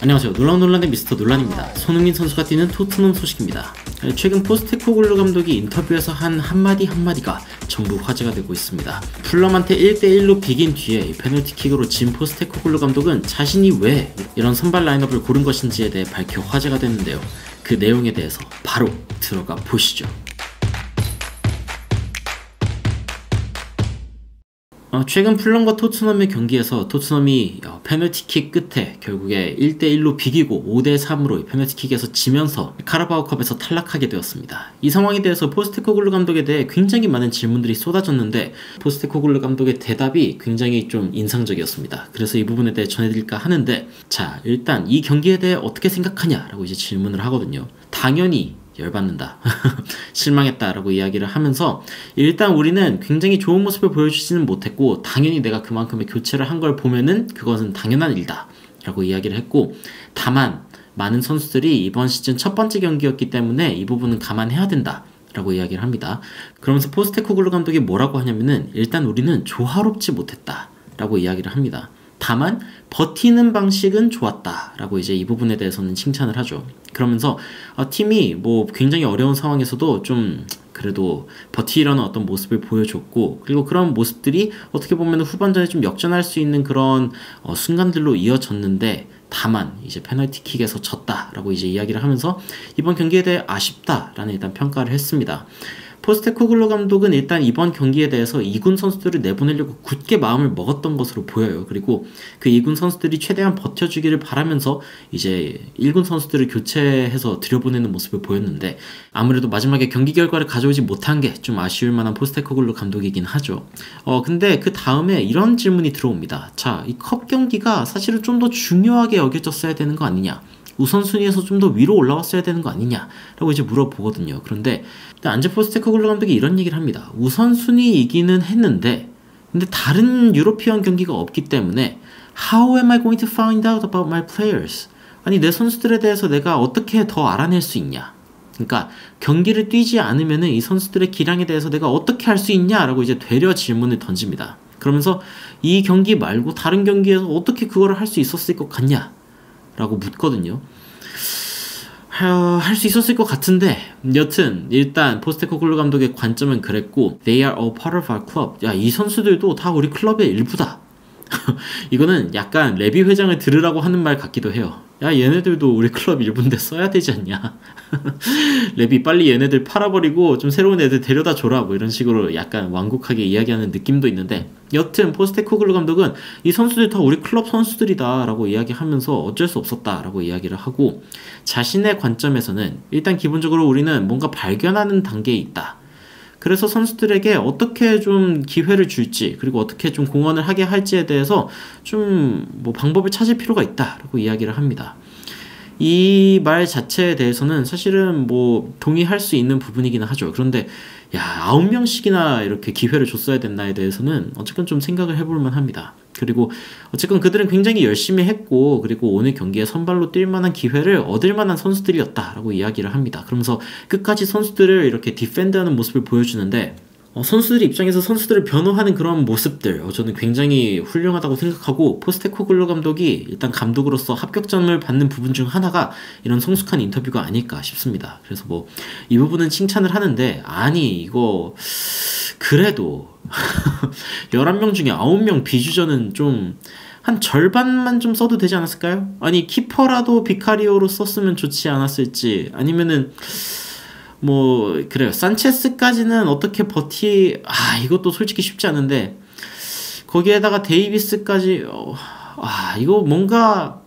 안녕하세요. 놀란놀란의 미스터 놀란입니다. 손흥민 선수가 뛰는 토트넘 소식입니다. 최근 포스테코글루 감독이 인터뷰에서 한 한마디가 전부 화제가 되고 있습니다. 풀럼한테 1대1로 비긴 뒤에 페널티킥으로 진 포스테코글루 감독은 자신이 왜 이런 선발 라인업을 고른 것인지에 대해 밝혀 화제가 됐는데요. 그 내용에 대해서 바로 들어가 보시죠. 최근 풀럼과 토트넘의 경기에서 토트넘이 페널티킥 끝에 결국에 1대1로 비기고 5대3으로 페널티킥에서 지면서 카라바오컵에서 탈락하게 되었습니다. 이 상황에 대해서 포스테코글루 감독에 대해 굉장히 많은 질문들이 쏟아졌는데 포스테코글루 감독의 대답이 굉장히 좀 인상적이었습니다. 그래서 이 부분에 대해 전해드릴까 하는데, 자, 일단 이 경기에 대해 어떻게 생각하냐라고 이제 질문을 하거든요. 당연히 열받는다. 실망했다 라고 이야기를 하면서, 일단 우리는 굉장히 좋은 모습을 보여주지는 못했고 당연히 내가 그만큼의 교체를 한 걸 보면은 그것은 당연한 일이다 라고 이야기를 했고, 다만 많은 선수들이 이번 시즌 첫 번째 경기였기 때문에 이 부분은 감안해야 된다 라고 이야기를 합니다. 그러면서 포스테코글루 감독이 뭐라고 하냐면은, 일단 우리는 조화롭지 못했다 라고 이야기를 합니다. 다만 버티는 방식은 좋았다 라고 이제 이 부분에 대해서는 칭찬을 하죠. 그러면서 팀이 뭐 굉장히 어려운 상황에서도 좀 그래도 버티려는 어떤 모습을 보여줬고, 그리고 그런 모습들이 어떻게 보면 후반전에 좀 역전할 수 있는 그런 순간들로 이어졌는데, 다만 이제 페널티킥에서 졌다라고 이제 이야기를 하면서 이번 경기에 대해 아쉽다라는 일단 평가를 했습니다. 포스테코글루 감독은 일단 이번 경기에 대해서 2군 선수들을 내보내려고 굳게 마음을 먹었던 것으로 보여요. 그리고 그 2군 선수들이 최대한 버텨주기를 바라면서 이제 1군 선수들을 교체해서 들여보내는 모습을 보였는데, 아무래도 마지막에 경기 결과를 가져오지 못한 게 좀 아쉬울 만한 포스테코글루 감독이긴 하죠. 근데 그 다음에 이런 질문이 들어옵니다. 자, 이 컵 경기가 사실은 좀 더 중요하게 여겨졌어야 되는 거 아니냐, 우선순위에서 좀 더 위로 올라왔어야 되는 거 아니냐 라고 이제 물어보거든요. 그런데 안제 포스테코글루 감독이 이런 얘기를 합니다. 우선순위이기는 했는데 근데 다른 유로피언 경기가 없기 때문에 How am I going to find out about my players? 아니, 내 선수들에 대해서 내가 어떻게 더 알아낼 수 있냐, 그러니까 경기를 뛰지 않으면 이 선수들의 기량에 대해서 내가 어떻게 할 수 있냐라고 이제 되려 질문을 던집니다. 그러면서 이 경기 말고 다른 경기에서 어떻게 그거를 할 수 있었을 것 같냐 라고 묻거든요. 할 수 있었을 것 같은데, 여튼 일단 포스테코글루 감독의 관점은 그랬고, They are all part of our club. 야, 이 선수들도 다 우리 클럽의 일부다. 이거는 약간 레비 회장을 들으라고 하는 말 같기도 해요. 야, 얘네들도 우리 클럽 일부인데 써야 되지 않냐. 레비 빨리 얘네들 팔아버리고 좀 새로운 애들 데려다 줘라, 뭐 이런 식으로 약간 완곡하게 이야기하는 느낌도 있는데, 여튼 포스테코글루 감독은 이 선수들 다 우리 클럽 선수들이다 라고 이야기하면서 어쩔 수 없었다 라고 이야기를 하고, 자신의 관점에서는 일단 기본적으로 우리는 뭔가 발견하는 단계에 있다, 그래서 선수들에게 어떻게 좀 기회를 줄지, 그리고 어떻게 좀 공헌을 하게 할지에 대해서 좀 뭐 방법을 찾을 필요가 있다라고 이야기를 합니다. 이 말 자체에 대해서는 사실은 뭐 동의할 수 있는 부분이긴 하죠. 그런데 야, 9명씩이나 이렇게 기회를 줬어야 됐나에 대해서는 어쨌건 좀 생각을 해볼만 합니다. 그리고 어쨌건 그들은 굉장히 열심히 했고, 그리고 오늘 경기에 선발로 뛸 만한 기회를 얻을 만한 선수들이었다라고 이야기를 합니다. 그러면서 끝까지 선수들을 이렇게 디펜드하는 모습을 보여주는데, 선수들 입장에서 선수들을 변호하는 그런 모습들 저는 굉장히 훌륭하다고 생각하고, 포스테코글루 감독이 일단 감독으로서 합격점을 받는 부분 중 하나가 이런 성숙한 인터뷰가 아닐까 싶습니다. 그래서 뭐 이 부분은 칭찬을 하는데, 아니 이거 그래도 11명 중에 9명 비주전은 좀 한 절반만 좀 써도 되지 않았을까요? 아니, 키퍼라도 비카리오로 썼으면 좋지 않았을지, 아니면은 뭐 그래요, 산체스까지는 어떻게 이것도 솔직히 쉽지 않은데, 거기에다가 데이비스까지 이거 뭔가,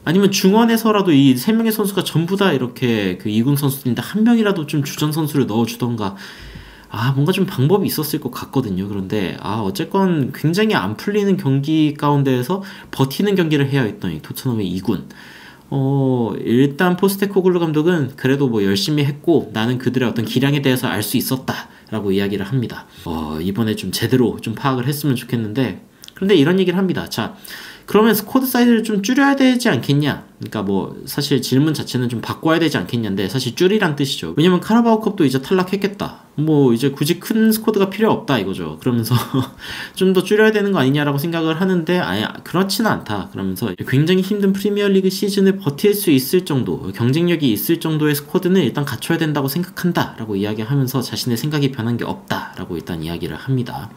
아니면 중원에서라도 이 3명의 선수가 전부 다 이렇게 그 2군 선수들인데 한 명이라도 좀 주전 선수를 넣어주던가, 뭔가 좀 방법이 있었을 것 같거든요. 그런데 어쨌건 굉장히 안 풀리는 경기 가운데에서 버티는 경기를 해야 했던 이 토트넘의 2군, 일단 포스테코글루 감독은 그래도 뭐 열심히 했고, 나는 그들의 어떤 기량에 대해서 알 수 있었다 라고 이야기를 합니다. 이번에 좀 제대로 좀 파악을 했으면 좋겠는데, 그런데 이런 얘기를 합니다. 자, 그러면 스쿼드 사이즈를 좀 줄여야 되지 않겠냐? 그러니까 뭐 사실 질문 자체는 좀 바꿔야 되지 않겠냐인데 사실 줄이란 뜻이죠. 왜냐면 카라바오컵도 이제 탈락했겠다. 뭐 이제 굳이 큰 스쿼드가 필요 없다 이거죠. 그러면서 좀 더 줄여야 되는 거 아니냐라고 생각을 하는데 아니 그렇지는 않다. 그러면서 굉장히 힘든 프리미어리그 시즌을 버틸 수 있을 정도, 경쟁력이 있을 정도의 스쿼드는 일단 갖춰야 된다고 생각한다라고 이야기하면서 자신의 생각이 변한 게 없다라고 일단 이야기를 합니다.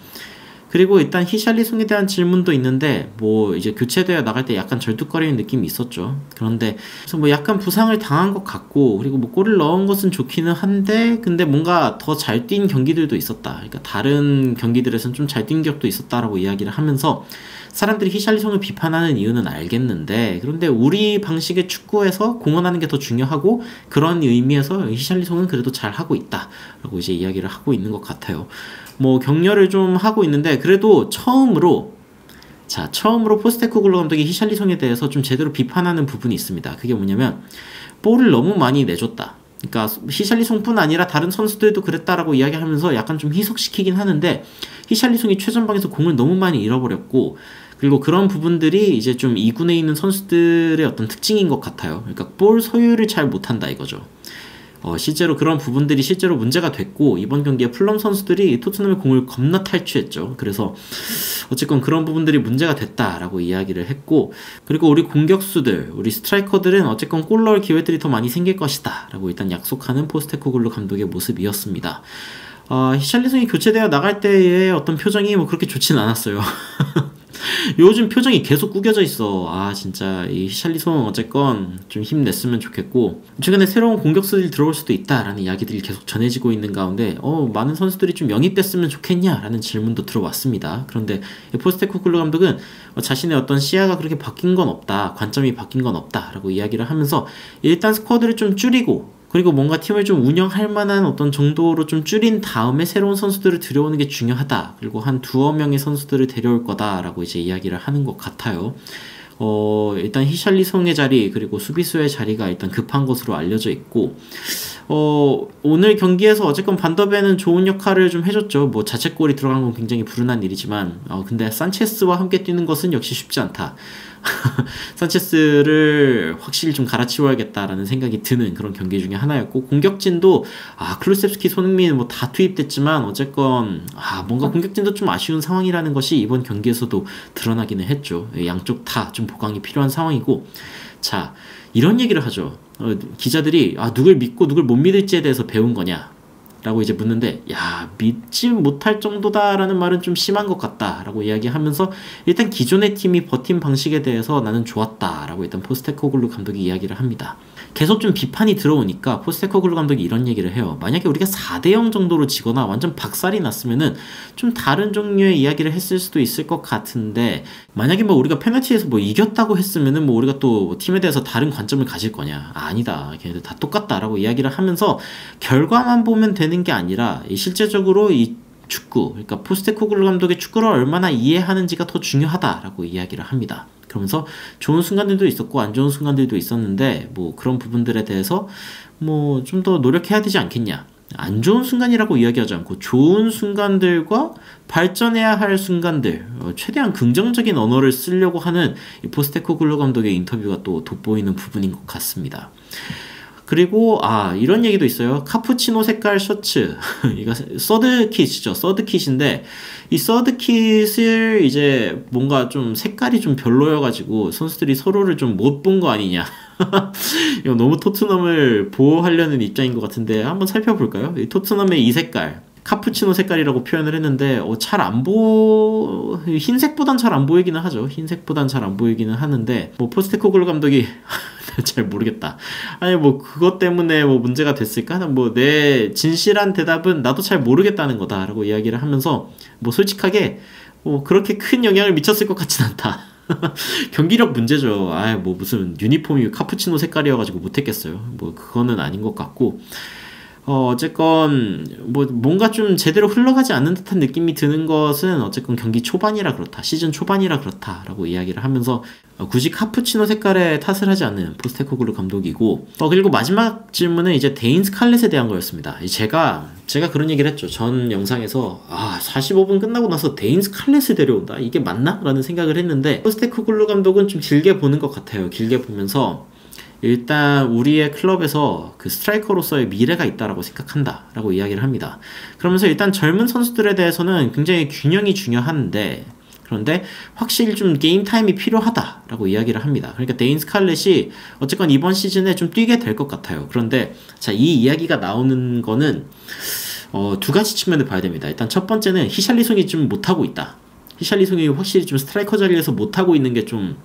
그리고 일단 히샬리송에 대한 질문도 있는데 뭐 이제 교체되어 나갈 때 약간 절뚝거리는 느낌이 있었죠. 그런데 그래서 뭐 약간 부상을 당한 것 같고 그리고 뭐 골을 넣은 것은 좋기는 한데 근데 뭔가 더 잘 뛴 경기들도 있었다. 그러니까 다른 경기들에서는 좀 잘 뛴 격도 있었다라고 이야기를 하면서 사람들이 히샬리송을 비판하는 이유는 알겠는데 그런데 우리 방식의 축구에서 공헌하는 게 더 중요하고 그런 의미에서 히샬리송은 그래도 잘 하고 있다라고 이제 이야기를 하고 있는 것 같아요. 뭐 격려를 좀 하고 있는데 그래도 처음으로 포스테코글루 감독이 히샬리송에 대해서 좀 제대로 비판하는 부분이 있습니다. 그게 뭐냐면 볼을 너무 많이 내줬다. 그러니까 히샬리송뿐 아니라 다른 선수들도 그랬다라고 이야기하면서 약간 좀 희석시키긴 하는데 히샬리송이 최전방에서 공을 너무 많이 잃어버렸고 그리고 그런 부분들이 이제 좀 2군에 있는 선수들의 어떤 특징인 것 같아요. 그러니까 볼 소유를 잘 못한다 이거죠. 실제로 그런 부분들이 실제로 문제가 됐고 이번 경기에 풀럼 선수들이 토트넘의 공을 겁나 탈취했죠. 그래서 어쨌건 그런 부분들이 문제가 됐다라고 이야기를 했고 그리고 우리 공격수들, 우리 스트라이커들은 어쨌건 골 넣을 기회들이 더 많이 생길 것이다 라고 일단 약속하는 포스테코글루 감독의 모습이었습니다. 히샬리송이 교체되어 나갈 때의 어떤 표정이 뭐 그렇게 좋진 않았어요. 요즘 표정이 계속 구겨져 있어. 진짜 이 히샬리송 어쨌건 좀 힘냈으면 좋겠고 최근에 새로운 공격수들이 들어올 수도 있다라는 이야기들이 계속 전해지고 있는 가운데 많은 선수들이 좀 영입됐으면 좋겠냐라는 질문도 들어왔습니다. 그런데 포스테코글루 감독은 자신의 어떤 시야가 그렇게 바뀐 건 없다, 관점이 바뀐 건 없다라고 이야기를 하면서 일단 스쿼드를 좀 줄이고 그리고 뭔가 팀을 좀 운영할 만한 어떤 정도로 좀 줄인 다음에 새로운 선수들을 들여오는 게 중요하다. 그리고 한 두어 명의 선수들을 데려올 거다라고 이제 이야기를 하는 것 같아요. 일단 히샬리송의 자리 그리고 수비수의 자리가 일단 급한 것으로 알려져 있고 오늘 경기에서 어쨌건 반더벤은 좋은 역할을 좀 해줬죠. 뭐 자책골이 들어간 건 굉장히 불운한 일이지만 근데 산체스와 함께 뛰는 것은 역시 쉽지 않다. 산체스를 확실히 좀 갈아치워야겠다라는 생각이 드는 그런 경기 중에 하나였고 공격진도 클루셉스키, 손흥민 뭐 다 투입됐지만 어쨌건 뭔가 공격진도 좀 아쉬운 상황이라는 것이 이번 경기에서도 드러나기는 했죠. 양쪽 다 좀 보강이 필요한 상황이고 자 이런 얘기를 하죠. 기자들이 누굴 믿고 누굴 못 믿을지에 대해서 배운 거냐 라고 이제 묻는데 믿지 못할 정도다라는 말은 좀 심한 것 같다라고 이야기하면서 일단 기존의 팀이 버틴 방식에 대해서 나는 좋았다라고 일단 포스테코글루 감독이 이야기를 합니다. 계속 좀 비판이 들어오니까 포스테코글루 감독이 이런 얘기를 해요. 만약에 우리가 4대0 정도로 지거나 완전 박살이 났으면은 좀 다른 종류의 이야기를 했을 수도 있을 것 같은데 만약에 뭐 우리가 페널티에서 뭐 이겼다고 했으면은 뭐 우리가 또 팀에 대해서 다른 관점을 가질 거냐? 아니다. 걔네들 다 똑같다라고 이야기를 하면서 결과만 보면 되는 게 아니라 실제적으로 이 축구, 그러니까 포스테코글루 감독의 축구를 얼마나 이해하는지가 더 중요하다라고 이야기를 합니다. 그러면서 좋은 순간들도 있었고 안 좋은 순간들도 있었는데 뭐 그런 부분들에 대해서 뭐 좀 더 노력해야 되지 않겠냐. 안 좋은 순간이라고 이야기하지 않고 좋은 순간들과 발전해야 할 순간들, 최대한 긍정적인 언어를 쓰려고 하는 이 포스테코글루 감독의 인터뷰가 또 돋보이는 부분인 것 같습니다. 그리고 이런 얘기도 있어요. 카푸치노 색깔 셔츠 이거 서드킷이죠. 서드킷인데 이 서드킷을 이제 뭔가 좀 색깔이 좀 별로여가지고 선수들이 서로를 좀 못 본 거 아니냐. 이거 너무 토트넘을 보호하려는 입장인 것 같은데 한번 살펴볼까요? 이 토트넘의 이 색깔 카푸치노 색깔이라고 표현을 했는데 잘 안 흰색보단 잘 안 보이기는 하죠. 흰색보단 잘 안 보이기는 하는데 뭐 포스테코글루 감독이 잘 모르겠다. 아니 뭐 그것 때문에 뭐 문제가 됐을까? 뭐 내 진실한 대답은 나도 잘 모르겠다는 거다라고 이야기를 하면서 뭐 솔직하게 뭐 그렇게 큰 영향을 미쳤을 것 같진 않다. 경기력 문제죠. 뭐 무슨 유니폼이 카푸치노 색깔이어가지고 못했겠어요. 뭐 그거는 아닌 것 같고 어쨌건 뭐 뭔가 좀 제대로 흘러가지 않는 듯한 느낌이 드는 것은 어쨌건 경기 초반이라 그렇다, 시즌 초반이라 그렇다라고 이야기를 하면서 굳이 카푸치노 색깔의 탓을 하지 않는 포스테코글루 감독이고, 그리고 마지막 질문은 이제 데인 스칼렛에 대한 거였습니다. 제가 그런 얘기를 했죠. 전 영상에서 45분 끝나고 나서 데인 스칼렛을 데려온다? 이게 맞나? 라는 생각을 했는데, 포스테코글루 감독은 좀 길게 보는 것 같아요. 길게 보면서 일단 우리의 클럽에서 그 스트라이커로서의 미래가 있다라고 생각한다 라고 이야기를 합니다. 그러면서 일단 젊은 선수들에 대해서는 굉장히 균형이 중요한데, 그런데 확실히 좀 게임 타임이 필요하다라고 이야기를 합니다. 그러니까 데인 스칼렛이 어쨌건 이번 시즌에 좀 뛰게 될 것 같아요. 그런데 자, 이 이야기가 나오는 거는 두 가지 측면을 봐야 됩니다. 일단 첫 번째는 히샬리송이 좀 못하고 있다. 히샬리송이 확실히 좀 스트라이커 자리에서 못하고 있는 게 좀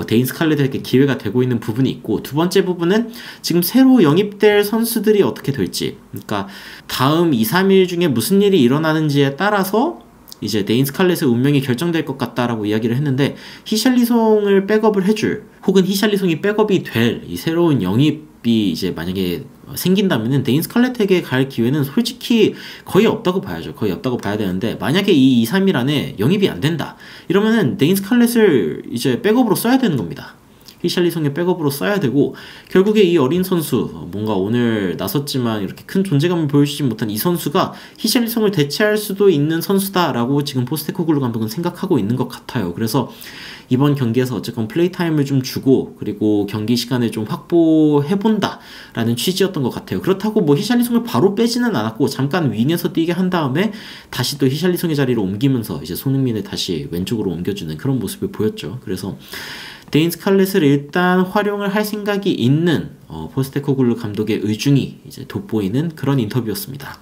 데인 스칼렛에게 기회가 되고 있는 부분이 있고, 두 번째 부분은 지금 새로 영입될 선수들이 어떻게 될지, 그러니까 다음 2, 3일 중에 무슨 일이 일어나는지에 따라서 이제 데인 스칼렛의 운명이 결정될 것 같다라고 이야기를 했는데, 히샬리송을 백업을 해줄, 혹은 히샬리송이 백업이 될 이 새로운 영입이 이제 만약에 생긴다면은 데인 스칼렛에게 갈 기회는 솔직히 거의 없다고 봐야죠. 거의 없다고 봐야 되는데, 만약에 이 2, 3일 안에 영입이 안 된다 이러면은 데인 스칼렛을 이제 백업으로 써야 되는 겁니다. 히샬리송의 백업으로 써야 되고, 결국에 이 어린 선수, 뭔가 오늘 나섰지만 이렇게 큰 존재감을 보여주지 못한 이 선수가 히샬리송을 대체할 수도 있는 선수다라고 지금 포스테코글루 감독은 생각하고 있는 것 같아요. 그래서 이번 경기에서 어쨌건 플레이 타임을 좀 주고, 그리고 경기 시간을 좀 확보해본다 라는 취지였던 것 같아요. 그렇다고 뭐 히샬리송을 바로 빼지는 않았고, 잠깐 윙에서 뛰게 한 다음에 다시 또 히샬리송의 자리로 옮기면서 이제 손흥민을 다시 왼쪽으로 옮겨주는 그런 모습을 보였죠. 그래서 데인 스칼렛을 일단 활용을 할 생각이 있는 포스테코글루 감독의 의중이 이제 돋보이는 그런 인터뷰였습니다.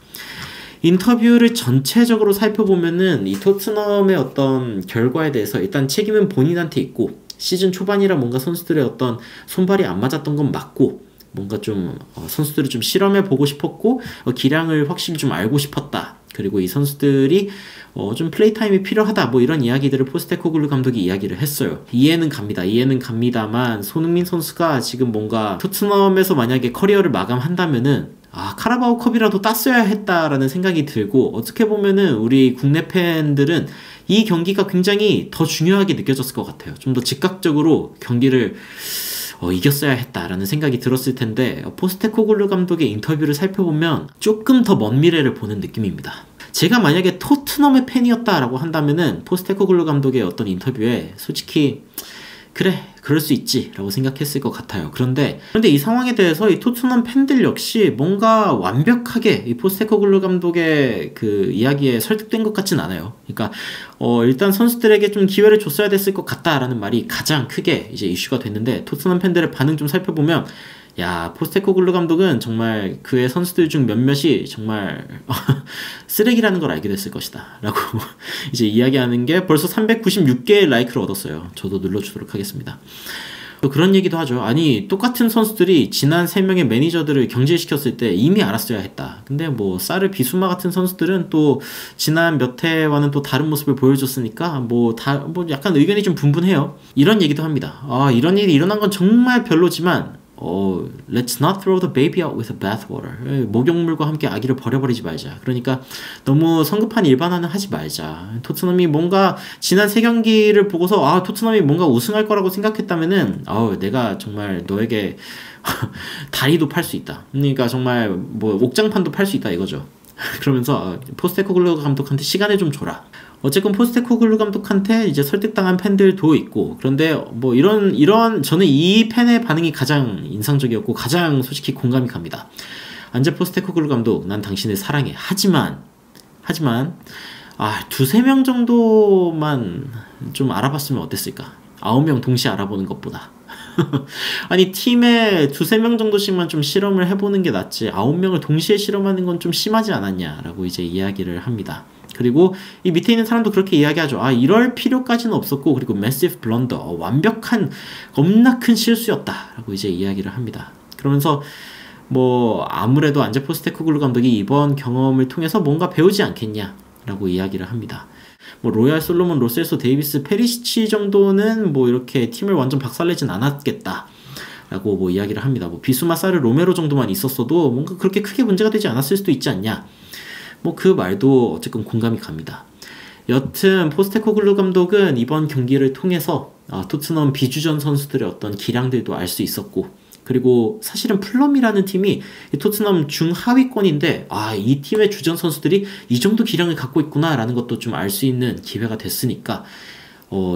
인터뷰를 전체적으로 살펴보면은 이 토트넘의 어떤 결과에 대해서 일단 책임은 본인한테 있고, 시즌 초반이라 뭔가 선수들의 어떤 손발이 안 맞았던 건 맞고, 뭔가 좀 선수들을 좀 실험해 보고 싶었고, 기량을 확실히 좀 알고 싶었다. 그리고 이 선수들이 좀 플레이 타임이 필요하다, 뭐 이런 이야기들을 포스테코글루 감독이 이야기를 했어요. 이해는 갑니다만 손흥민 선수가 지금 뭔가 토트넘에서 만약에 커리어를 마감한다면은 카라바오컵이라도 땄어야 했다라는 생각이 들고, 어떻게 보면은 우리 국내 팬들은 이 경기가 굉장히 더 중요하게 느껴졌을 것 같아요. 좀 더 즉각적으로 경기를 이겼어야 했다라는 생각이 들었을 텐데, 포스테코글루 감독의 인터뷰를 살펴보면 조금 더 먼 미래를 보는 느낌입니다. 제가 만약에 토트넘의 팬이었다라고 한다면은 포스테코글루 감독의 어떤 인터뷰에 솔직히 그래, 그럴 수 있지 라고 생각했을 것 같아요. 그런데 이 상황에 대해서 이 토트넘 팬들 역시 뭔가 완벽하게 이 포스테코글루 감독의 그 이야기에 설득된 것 같진 않아요. 그러니까 일단 선수들에게 좀 기회를 줬어야 됐을 것 같다라는 말이 가장 크게 이제 이슈가 됐는데, 토트넘 팬들의 반응 좀 살펴보면, 야, 포스테코글루 감독은 정말 그의 선수들 중 몇몇이 정말 쓰레기라는 걸 알게 됐을 것이다 라고 이제 이야기하는 게 벌써 396개의 라이크를 얻었어요. 저도 눌러주도록 하겠습니다. 또 그런 얘기도 하죠. 아니, 똑같은 선수들이 지난 3명의 매니저들을 경질시켰을 때 이미 알았어야 했다. 근데 뭐 사르 비수마 같은 선수들은 또 지난 몇 해와는 또 다른 모습을 보여줬으니까 뭐 약간 의견이 좀 분분해요. 이런 얘기도 합니다. 이런 일이 일어난 건 정말 별로지만 let's not throw the baby out with the bathwater. 목욕물과 함께 아기를 버려버리지 말자. 그러니까 너무 성급한 일반화는 하지 말자. 토트넘이 뭔가 지난 3경기를 보고서 토트넘이 뭔가 우승할 거라고 생각했다면은 내가 정말 너에게 다리도 팔 수 있다. 그러니까 정말 뭐 옥장판도 팔 수 있다 이거죠. 그러면서 포스테코글루 감독한테 시간을 좀 줘라. 어쨌건 포스테코글루 감독한테 이제 설득당한 팬들도 있고, 그런데 뭐 이런 저는 이 팬의 반응이 가장 인상적이었고 가장 솔직히 공감이 갑니다. 안제 포스테코글루 감독, 난 당신을 사랑해. 하지만 2-3명 정도만 좀 알아봤으면 어땠을까? 9명 동시에 알아보는 것보다. 아니, 팀에 2-3명 정도씩만 좀 실험을 해보는 게 낫지 9명을 동시에 실험하는 건 좀 심하지 않았냐라고 이제 이야기를 합니다. 그리고 이 밑에 있는 사람도 그렇게 이야기하죠. 이럴 필요까지는 없었고, 그리고 massive blunder, 완벽한 겁나 큰 실수였다라고 이제 이야기를 합니다. 그러면서 뭐 아무래도 안제 포스테코글루 감독이 이번 경험을 통해서 뭔가 배우지 않겠냐라고 이야기를 합니다. 뭐 로얄 솔로몬, 로셀소, 데이비스, 페리시치 정도는 뭐 이렇게 팀을 완전 박살내진 않았겠다. 라고 뭐 이야기를 합니다. 뭐 비수마사르 로메로 정도만 있었어도 뭔가 그렇게 크게 문제가 되지 않았을 수도 있지 않냐. 뭐 그 말도 어쨌든 공감이 갑니다. 여튼 포스테코글루 감독은 이번 경기를 통해서 토트넘 비주전 선수들의 어떤 기량들도 알 수 있었고, 그리고 사실은 풀럼이라는 팀이 토트넘 중하위권인데 이 팀의 주전 선수들이 이 정도 기량을 갖고 있구나라는 것도 좀 알 수 있는 기회가 됐으니까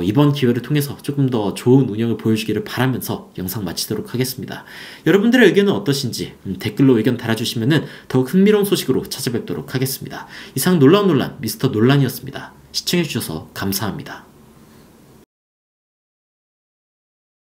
이번 기회를 통해서 조금 더 좋은 운영을 보여주기를 바라면서 영상 마치도록 하겠습니다. 여러분들의 의견은 어떠신지 댓글로 의견 달아주시면 더욱 흥미로운 소식으로 찾아뵙도록 하겠습니다. 이상 놀라운 논란 미스터 논란이었습니다. 시청해주셔서 감사합니다.